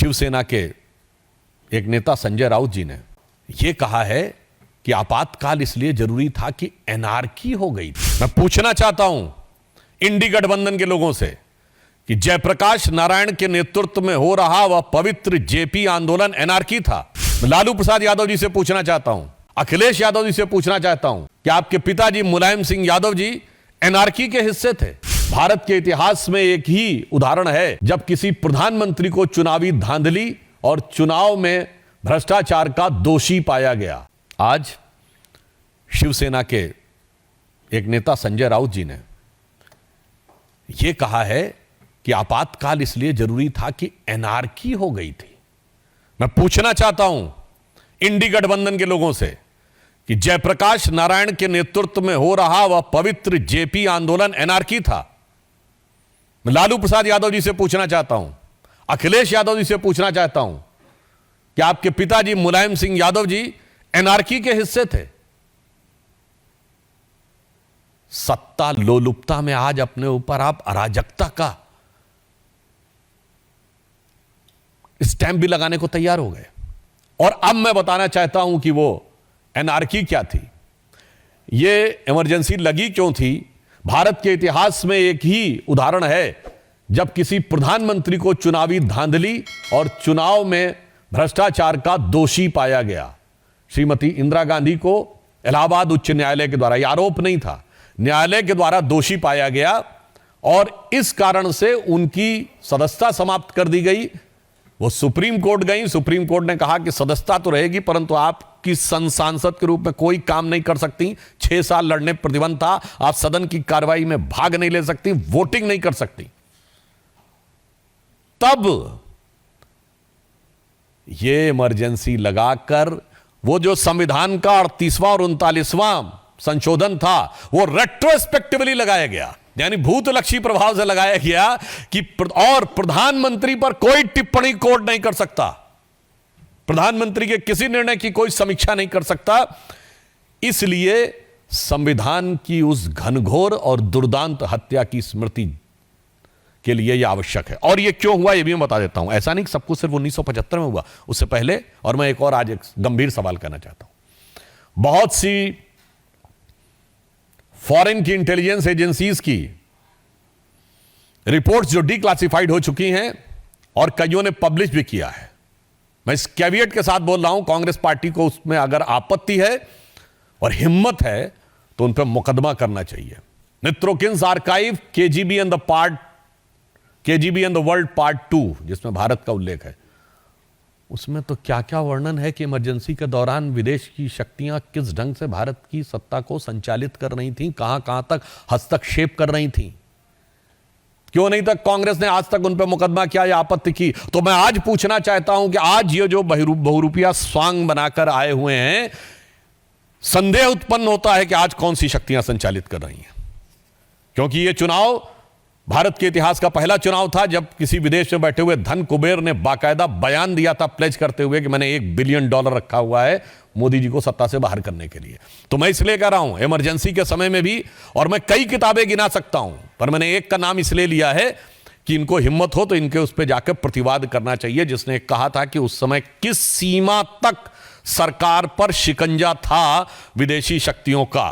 शिवसेना के एक नेता संजय राउत जी ने यह कहा है कि आपातकाल इसलिए जरूरी था कि एनार्की हो गई थी। मैं पूछना चाहता हूं इंडी गठबंधन के लोगों से कि जयप्रकाश नारायण के नेतृत्व में हो रहा वह पवित्र जेपी आंदोलन एनार्की था। मैं लालू प्रसाद यादव जी से पूछना चाहता हूं, अखिलेश यादव जी से पूछना चाहता हूं कि आपके पिताजी मुलायम सिंह यादव जी एनार्की के हिस्से थे। भारत के इतिहास में एक ही उदाहरण है जब किसी प्रधानमंत्री को चुनावी धांधली और चुनाव में भ्रष्टाचार का दोषी पाया गया। आज शिवसेना के एक नेता संजय राउत जी ने यह कहा है कि आपातकाल इसलिए जरूरी था कि एनार्की हो गई थी। मैं पूछना चाहता हूं इंडी गठबंधन के लोगों से कि जयप्रकाश नारायण के नेतृत्व में हो रहा वह पवित्र जेपी आंदोलन एनार्की था। मैं लालू प्रसाद यादव जी से पूछना चाहता हूं, अखिलेश यादव जी से पूछना चाहता हूं कि आपके पिताजी मुलायम सिंह यादव जी एनार्की के हिस्से थे। सत्ता लोलुपता में आज अपने ऊपर आप अराजकता का स्टैंप भी लगाने को तैयार हो गए। और अब मैं बताना चाहता हूं कि वो एनार्की क्या थी, ये इमरजेंसी लगी क्यों थी। भारत के इतिहास में एक ही उदाहरण है जब किसी प्रधानमंत्री को चुनावी धांधली और चुनाव में भ्रष्टाचार का दोषी पाया गया। श्रीमती इंदिरा गांधी को इलाहाबाद उच्च न्यायालय के द्वारा, यह आरोप नहीं था, न्यायालय के द्वारा दोषी पाया गया और इस कारण से उनकी सदस्यता समाप्त कर दी गई। वो सुप्रीम कोर्ट गई, सुप्रीम कोर्ट ने कहा कि सदस्यता तो रहेगी परंतु आपकी सांसद के रूप में कोई काम नहीं कर सकती। 6 साल लड़ने प्रतिबंध था, आप सदन की कार्रवाई में भाग नहीं ले सकती, वोटिंग नहीं कर सकती। तब ये इमरजेंसी लगाकर वो जो संविधान का 38वां और 39वां संशोधन था वो रेट्रोस्पेक्टिवली लगाया गया, यानी भूतलक्षी प्रभाव से लगाया गया कि और प्रधानमंत्री पर कोई टिप्पणी कोर्ट नहीं कर सकता, प्रधानमंत्री के किसी निर्णय की कोई समीक्षा नहीं कर सकता। इसलिए संविधान की उस घनघोर और दुर्दांत हत्या की स्मृति के लिए यह आवश्यक है। और यह क्यों हुआ यह भी मैं बता देता हूं। ऐसा नहीं कि सब कुछ सिर्फ 1975 में हुआ, उससे पहले। और मैं एक और आज एक गंभीर सवाल करना चाहता हूं। बहुत सी फॉरेन की इंटेलिजेंस एजेंसीज की रिपोर्ट्स जो डिक्लासिफाइड हो चुकी हैं और कईयों ने पब्लिश भी किया है, मैं इस कैविएट के साथ बोल रहा हूं, कांग्रेस पार्टी को उसमें अगर आपत्ति है और हिम्मत है तो उन पर मुकदमा करना चाहिए। Mitrokhin's archive KGB and the world part 2 जिसमें भारत का उल्लेख है, उसमें तो क्या क्या वर्णन है कि इमरजेंसी के दौरान विदेश की शक्तियां किस ढंग से भारत की सत्ता को संचालित कर रही थीं, कहां कहां तक हस्तक्षेप कर रही थीं। क्यों नहीं तक कांग्रेस ने आज तक उन पर मुकदमा किया या आपत्ति की। तो मैं आज पूछना चाहता हूं कि आज ये जो बहुरूपिया स्वांग बनाकर आए हुए हैं, संदेह उत्पन्न होता है कि आज कौन सी शक्तियां संचालित कर रही हैं। क्योंकि यह चुनाव भारत के इतिहास का पहला चुनाव था जब किसी विदेश में बैठे हुए धन कुबेर ने बाकायदा बयान दिया था प्लेज करते हुए कि मैंने $1 बिलियन रखा हुआ है मोदी जी को सत्ता से बाहर करने के लिए। तो मैं इसलिए कह रहा हूं इमरजेंसी के समय में भी, और मैं कई किताबें गिना सकता हूं पर मैंने एक का नाम इसलिए लिया है कि इनको हिम्मत हो तो इनके उस पर जाकर प्रतिवाद करना चाहिए, जिसने कहा था कि उस समय किस सीमा तक सरकार पर शिकंजा था विदेशी शक्तियों का।